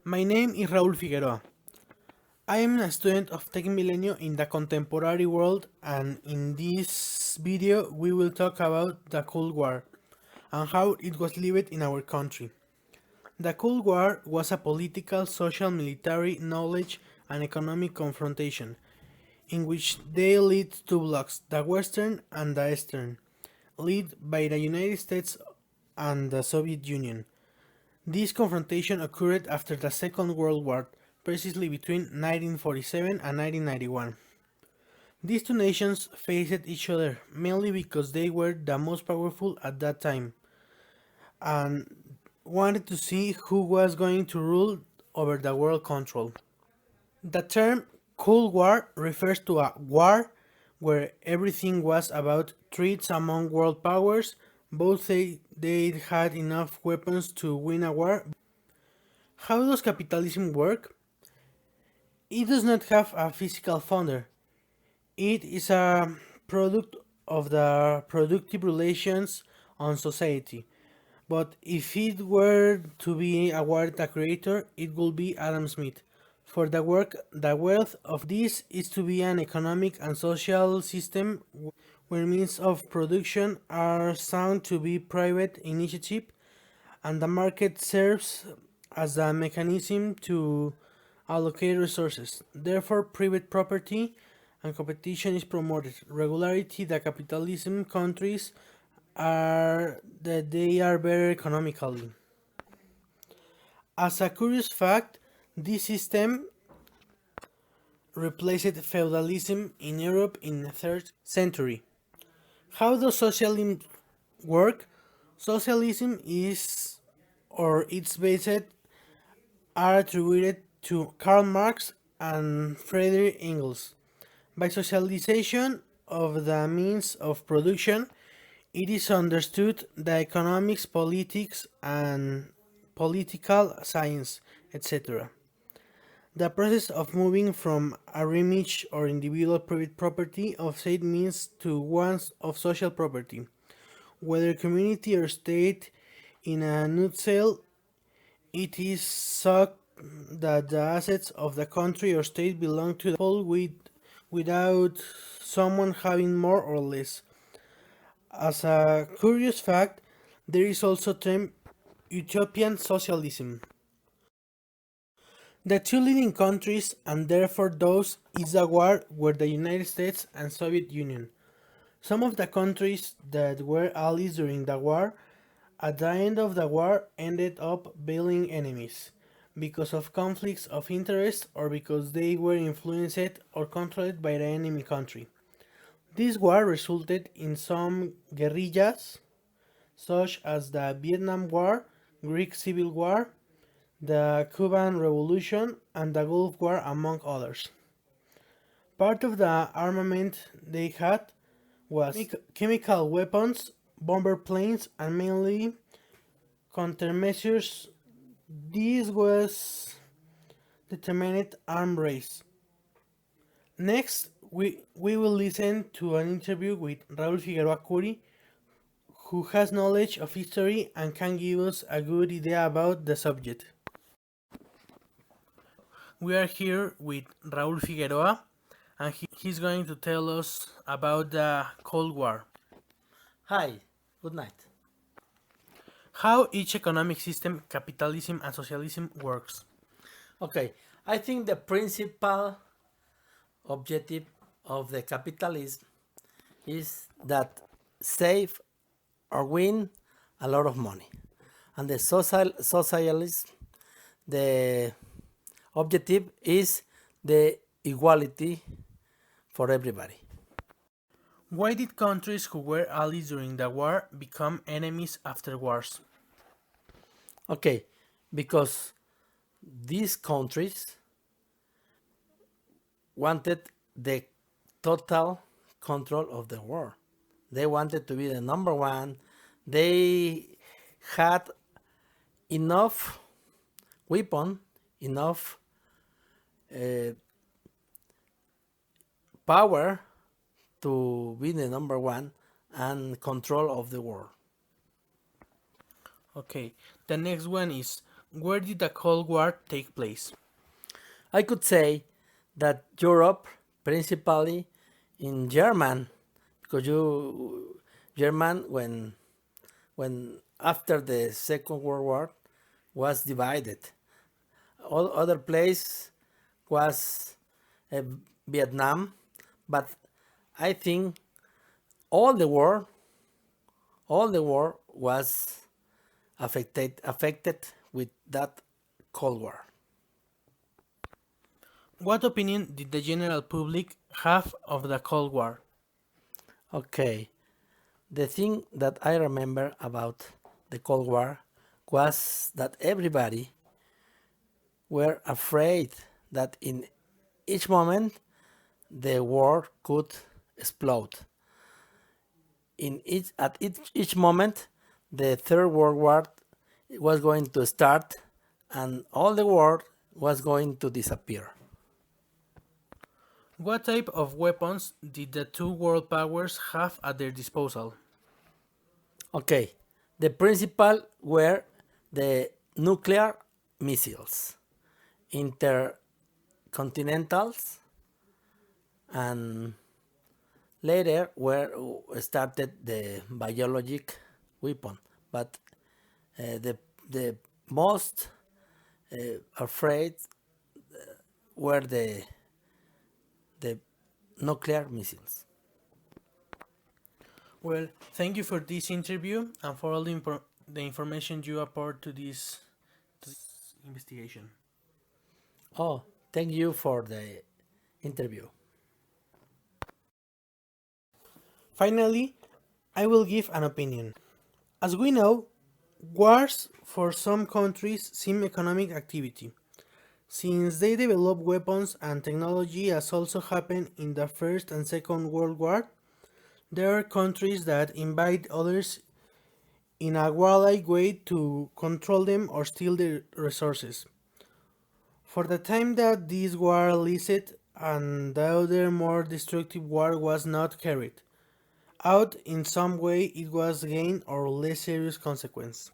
My name is Raúl Figueroa. I am a student of Tech Milenio in the contemporary world, and in this video we will talk about the Cold War and how it was lived in our country. The Cold War was a political, social, military, knowledge, and economic confrontation in which they led two blocks, the Western and the Eastern, led by the United States and the Soviet Union. This confrontation occurred after the Second World War, precisely between 1947 and 1991. These two nations faced each other mainly because they were the most powerful at that time and wanted to see who was going to rule over the world control. The term Cold War refers to a war where everything was about threats among world powers. Both say they had enough weapons to win a war. How does capitalism work? It does not have a physical founder. It is a product of the productive relations on society. But if it were to be awarded a creator, it would be Adam Smith. For the work, the wealth of this is to be an economic and social system where means of production are sound to be private initiative and the market serves as a mechanism to allocate resources. Therefore, private property and competition is promoted. Regularity, the capitalism countries are that they are better economically. As a curious fact, this system replaced feudalism in Europe in the 3rd century. How does socialism work? Socialism is or its bases are attributed to Karl Marx and Friedrich Engels. By socialization of the means of production, it is understood the economics, politics, and political science, etc. The process of moving from a remit or individual private property of said means to one of social property, whether community or state. In a nutshell, it is such that the assets of the country or state belong to the people without someone having more or less. As a curious fact, there is also term utopian socialism. The two leading countries, and therefore those, is a war were the United States and Soviet Union. Some of the countries that were allies during the war, at the end of the war, ended up being enemies because of conflicts of interest or because they were influenced or controlled by the enemy country. This war resulted in some guerrillas, such as the Vietnam War, Greek Civil War, the Cuban Revolution, and the Gulf War, among others. Part of the armament they had was chemical weapons, bomber planes, and mainly countermeasures. This was determined arm race. Next, we will listen to an interview with Raúl Figueroa Curi, who has knowledge of history and can give us a good idea about the subject. We are here with Raúl Figueroa, and he's going to tell us about the Cold War. Hi, good night. How each economic system, capitalism and socialism, works. Okay, I think the principal objective of the capitalism is that save or win a lot of money. And the socialism, the objective is the equality for everybody. Why did countries who were allies during the war become enemies afterwards? Okay, because these countries wanted the total control of the world. They wanted to be the number one. They had enough weapon, enough power to be the number one and control of the world. Okay, the next one is Where did the Cold War take place? I could say that Europe, principally in German, because German when after the Second World War was divided. All other place was uh, Vietnam, but I think all the war, all the war was affected with that Cold War. What opinion did the general public have of the Cold War? Okay, the thing that I remember about the Cold War was that everybody were afraid that in each moment the war could explode. Each moment the Third World War was going to start and all the world was going to disappear. What type of weapons did the two world powers have at their disposal? Okay, the principal were the nuclear missiles, intercontinentals, and later were started the biologic weapon. But the most afraid were the nuclear missiles. Well, thank you for this interview and for all the information you apport to this investigation. Oh, thank you for the interview. Finally, I will give an opinion. As we know, wars for some countries seem economic activity, since they develop weapons and technology as also happened in the First and Second World War. There are countries that invite others in a warlike way to control them or steal their resources. For the time that this war lasted and the other more destructive war was not carried out in some way, it was gained or less serious consequence.